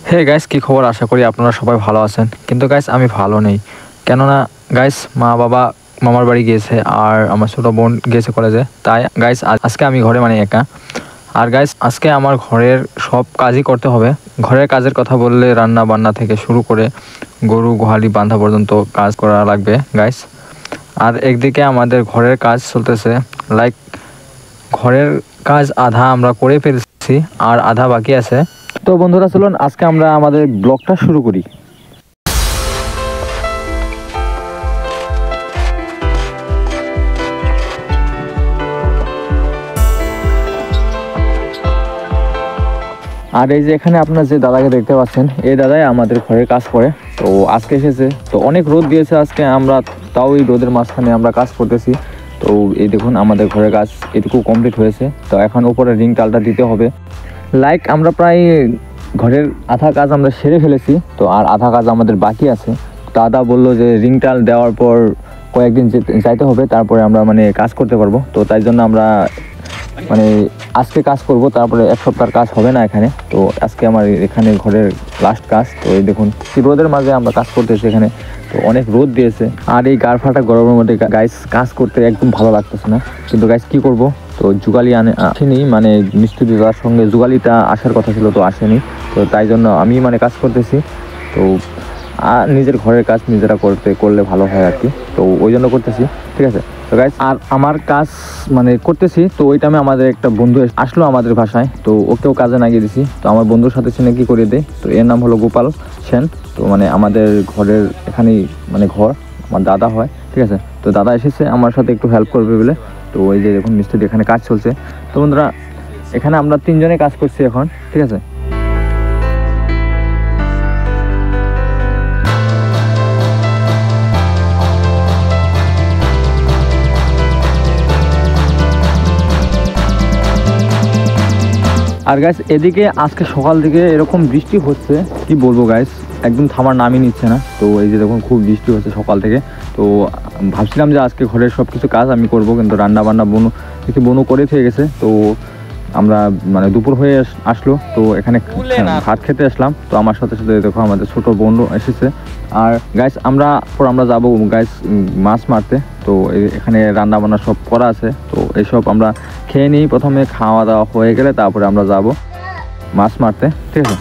Hey guys, কি খবর? আশা করি আপনারা সবাই ভালো আছেন। কিন্তু গাইস আমি ভালো নেই, কেননা গাইস মা বাবা মামার বাড়ি গিয়েছে আর আমার ছোটো বোন গিয়েছে কলেজে। তাই গাইস আজকে আমি ঘরে মানে একা। আর গাইস আজকে আমার ঘরের সব কাজই করতে হবে। ঘরের কাজের কথা বললে রান্না বান্না থেকে শুরু করে গরু গোহালি বাঁধা পর্যন্ত কাজ করা লাগবে গাইস। আর একদিকে আমাদের ঘরের কাজ চলতেছে, লাইক ঘরের কাজ আধা আমরা করে ফেলছি আর আধা বাকি আছে। তো বন্ধুরা চলুন আজকে আমরা আমাদের ব্লগটা শুরু করি। আর এই যে এখানে আপনারা যে দাদাকে দেখতে পাচ্ছেন, এই দাদাই আমাদের ঘরের কাজ করে। তো আজকে এসেছে, তো অনেক রোদ দিয়েছে আজকে, আমরা তাও এই রোদের মাঝখানে আমরা কাজ করতেছি। তো এই দেখুন আমাদের ঘরের কাজ এটুকু কমপ্লিট হয়েছে। তো এখন উপরে রিং টালটা দিতে হবে। লাইক আমরা প্রায় ঘরের আধা কাজ আমরা সেরে ফেলেছি, তো আর আধা কাজ আমাদের বাকি আছে। দাদা বললো যে রিং টাল দেওয়ার পর কয়েকদিন যাইতে হবে, তারপরে আমরা মানে কাজ করতে পারবো। তো তাই জন্য আমরা মানে আজকে কাজ করব, তারপরে এক সপ্তাহের কাজ হবে না এখানে। তো আজকে আমার এখানে ঘরের লাস্ট কাজ। তো এই দেখুন কি রোদের মাঝে আমরা কাজ করতেছি এখানে। তো অনেক রোদ দিয়েছে আর এই গাড় ফাটা গরমের মধ্যে গাইস কাজ করতে একদম ভালো লাগতেছে না। কিন্তু গাইস কি করব, তো জুগালি আসেনি, মানে মিষ্টি দাদার সঙ্গে জুগালিটা আসার কথা ছিল, তো আসেনি। তো তাই জন্য আমি মানে কাজ করতেছি। তো নিজের ঘরের কাজ নিজেরা করলে ভালো হয় আর কি। তো ওই জন্য করতেছি, ঠিক আছে। তো গাইস আর আমার কাজ মানে করতেছি, তো ওই টাইমে আমাদের একটা বন্ধু আসলো আমাদের ভাষায়, তো ওকেও কাজে লাগিয়ে দিছি। তো আমার বন্ধুর সাথে সে কি করে দেয়, তো এর নাম হলো গোপাল সেন। তো মানে আমাদের ঘরের এখানেই মানে ঘর আমার দাদা হয়, ঠিক আছে। তো দাদা এসেছে আমার সাথে একটু হেল্প করবে বলে। তো ওই যে দেখুন মিস্ত্রি এখানে কাজ চলছে। তো বন্ধুরা এখানে আমরা তিনজনে কাজ করছি এখন, ঠিক আছে। আর গাইস এদিকে আজকে সকাল থেকে এরকম বৃষ্টি হচ্ছে, কি বলবো গাইস, একদম থামার নামই নিচ্ছে না। তো এই যে দেখুন খুব বৃষ্টি হচ্ছে সকাল থেকে। তো ভাবছিলাম যে আজকে ঘরের সব কিছু কাজ আমি করব, কিন্তু রান্না বান্না বনু করে থেকে গেছে। তো আমরা মানে দুপুর হয়ে আসলো, তো এখানে ভাত খেতে আসলাম। তো আমার সাথে সাথে দেখো আমাদের ছোট বোন এসেছে। আর গাইস আমরা যাবো গাইস মাছ মারতে। তো এখানে রান্না বান্না সব করা আছে, তো এইসব আমরা খেয়ে নিই প্রথমে, খাওয়া দাওয়া হয়ে গেলে তারপরে আমরা যাব মাছ মারতে, ঠিক আছে।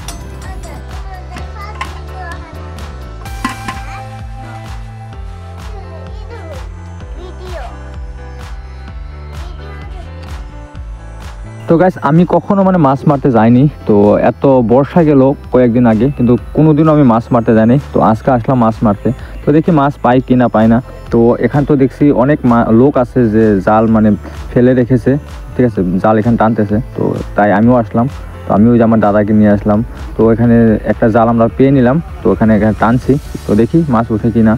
তো গাইস আমি কখনো মানে মাছ মারতে যাইনি, তো এত বর্ষা গেল কয়েকদিন আগে, কিন্তু কোনোদিনও আমি মাছ মারতে যাইনি। তো আজকে আসলাম মাছ মারতে, তো দেখি মাছ পাই কি না পাই না। তো এখান তো দেখছি অনেক লোক আছে যে জাল মানে ফেলে রেখেছে, ঠিক আছে, জাল এখানে টানতেছে। তো তাই আমিও আসলাম, তো আমিও যে আমার দাদাকে নিয়ে আসলাম। তো এখানে একটা জাল আমরা পেয়ে নিলাম, তো এখানে টানছি, তো দেখি মাছ উঠে কি না।